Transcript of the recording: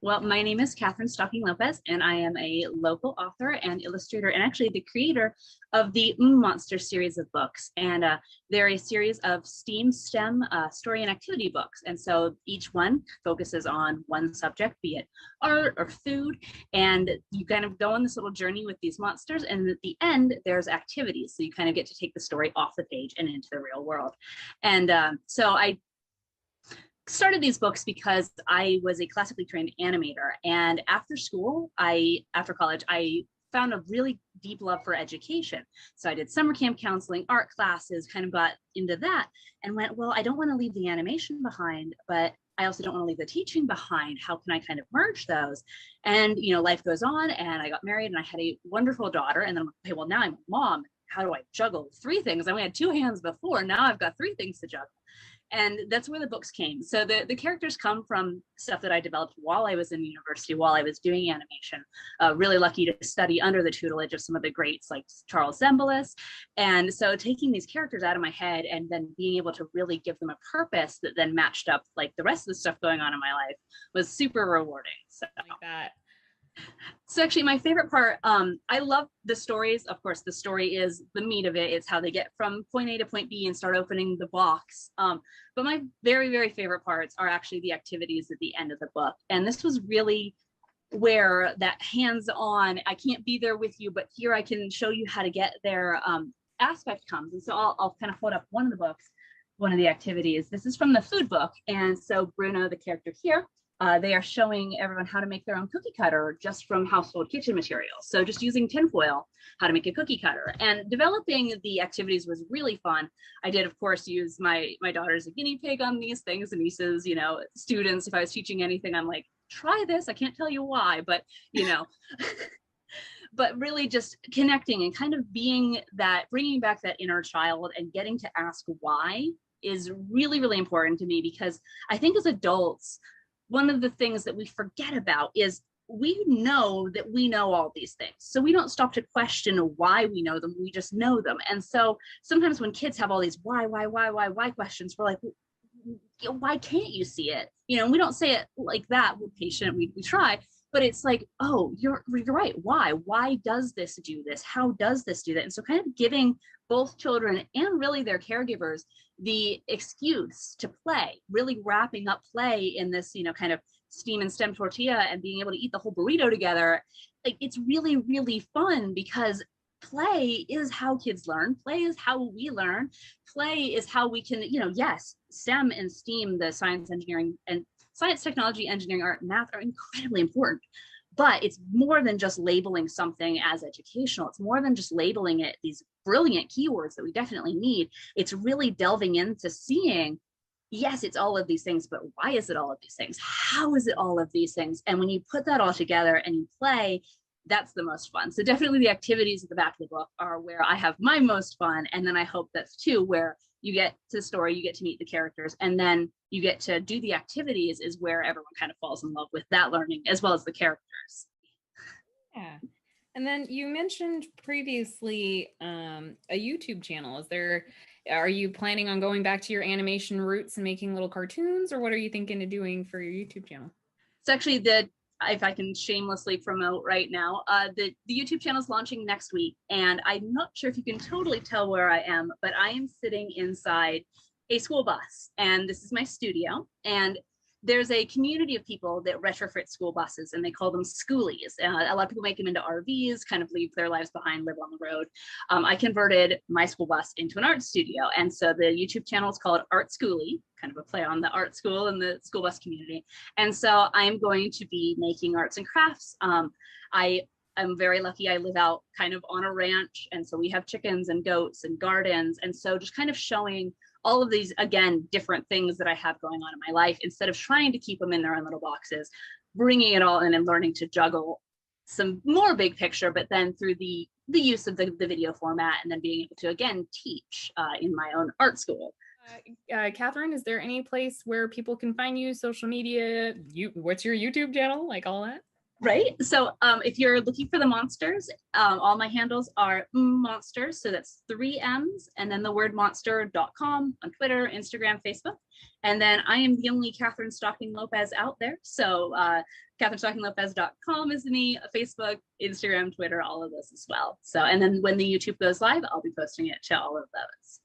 Well, my name is Katherine Stocking-Lopez, and I am a local author and illustrator, and actually the creator of the Monster series of books. And they're a series of STEAM story and activity books. And so each one focuses on one subject, be it art or food. And you kind of go on this little journey with these monsters. And at the end, there's activities. So you kind of get to take the story off the page and into the real world. And so I started these books because I was a classically trained animator, and after college, I found a really deep love for education. So I did summer camp counseling, art classes, kind of got into that and went, well, I don't want to leave the animation behind, but I also don't want to leave the teaching behind. How can I kind of merge those? And, life goes on, and I got married and I had a wonderful daughter. And then I'm like, okay, well, now I'm a mom. How do I juggle three things? I only had two hands before. Now I've got three things to juggle. And that's where the books came. So the characters come from stuff that I developed while I was in university, while I was doing animation. Really lucky to study under the tutelage of some of the greats like Charles Zembalus. And so taking these characters out of my head and then being able to really give them a purpose that then matched up like the rest of the stuff going on in my life was super rewarding. So like that. So actually my favorite part, I love the stories. Of course, the story is the meat of it. It's how they get from point A to point B and start opening the box. But my very, very favorite parts are actually the activities at the end of the book. And this was really where that hands-on, I can't be there with you, but here I can show you how to get there aspect comes. And so I'll kind of hold up one of the books, one of the activities. This is from the food book. And so Bruno, the character here, they are showing everyone how to make their own cookie cutter just from household kitchen materials. So just using tinfoil, how to make a cookie cutter. And developing the activities was really fun. I did, of course, use my daughter as a guinea pig on these things. And nieces, students, if I was teaching anything, I'm like, try this. I can't tell you why, but, but really just connecting and kind of bringing back that inner child and getting to ask why is really, really important to me, because I think as adults, one of the things that we forget about is we know that we know all these things. So we don't stop to question why we know them. We just know them. And so sometimes when kids have all these why questions, we're like, why can't you see it? We don't say it like that. We're patient, we try, but it's like, oh, you're right. Why does this do this? How does this do that? And so kind of giving both children and really their caregivers the excuse to play, really wrapping up play in this, kind of STEAM and STEM tortilla and being able to eat the whole burrito together. Like, it's really, really fun because play is how kids learn. Play is how we learn. Play is how we can, yes, STEM and STEAM, the science, engineering, and science, technology, engineering, art, and math are incredibly important. But it's more than just labeling something as educational. It's more than just labeling it these brilliant keywords that we definitely need. It's really delving into seeing, yes, it's all of these things, but why is it all of these things? How is it all of these things? And when you put that all together and you play, that's the most fun. So definitely the activities at the back of the book are where I have my most fun. And then I hope that's too where you get to the story, you get to meet the characters, and then you get to do the activities is where everyone kind of falls in love with that learning as well as the characters. Yeah. And then you mentioned previously a YouTube channel. Are you planning on going back to your animation roots and making little cartoons, or what are you thinking of doing for your YouTube channel? It's actually if I can shamelessly promote right now, the YouTube channel is launching next week, and I'm not sure if you can totally tell where I am, but I am sitting inside a school bus, and this is my studio, and there's a community of people that retrofit school buses, and they call them schoolies. A lot of people make them into RVs, kind of leave their lives behind, live on the road. I converted my school bus into an art studio, and so the YouTube channel is called Art Schoolie, kind of a play on the art school and the school bus community. And so I'm going to be making arts and crafts. I'm very lucky. I live out kind of on a ranch, and so we have chickens and goats and gardens, and so just kind of showing all of these, again, different things that I have going on in my life, instead of trying to keep them in their own little boxes, bringing it all in and learning to juggle some more big picture, but then through the use of the video format, and then being able to, again, teach in my own art school. Katherine, is there any place where people can find you, social media, what's your YouTube channel, like all that? Right. So if you're looking for the monsters, all my handles are monsters. So that's 3 M's and then the word monster.com on Twitter, Instagram, Facebook. And then I am the only Katherine Stocking-Lopez out there. So KatherineStockinglopez.com is me, Facebook, Instagram, Twitter, all of those as well. So, and then when the YouTube goes live, I'll be posting it to all of those.